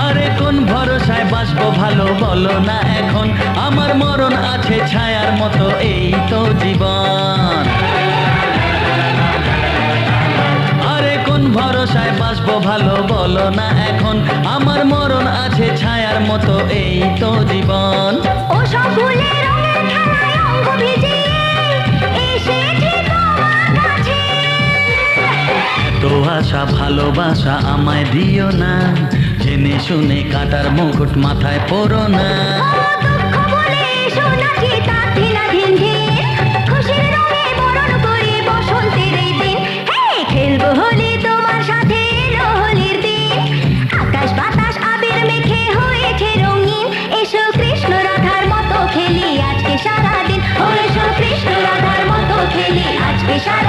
আরে কোন ভরসায় বাঁচবো ভালো বলো না এখন, আমার মরণ আছে ছায়ার মতো এই তো জীবন। আরে কোন ভরসায় বাঁচবো ভালো বলো না এখন, আমার মরণ আছে ছায়ার মতো এই তো জীবন। ও সব ভুলে রঙের খেলায় অঙ্গ ভিজিয়ে এসেছি তোমার কাছে। তো আশা ভালোবাসা আমায় দিও না, জেনে শুনে কাটার মুকুট মাথায় পরো না। ও দুঃখ বলে এসো নাচি তার ধিনাধীন ধিন, খুশির রঙে বরণ করি বসন্তের এই দিন। হে খেলবো হোলি তোমার সাথে এলো হোলির দিন, আকাশ বাতাস আবির মেখে হয়েছে রঙিন। এসো কৃষ্ণ রাধার মতো খেলি আজকে সারাদিন, ও এসো কৃষ্ণ রাধার মতো খেলি আজকে সারা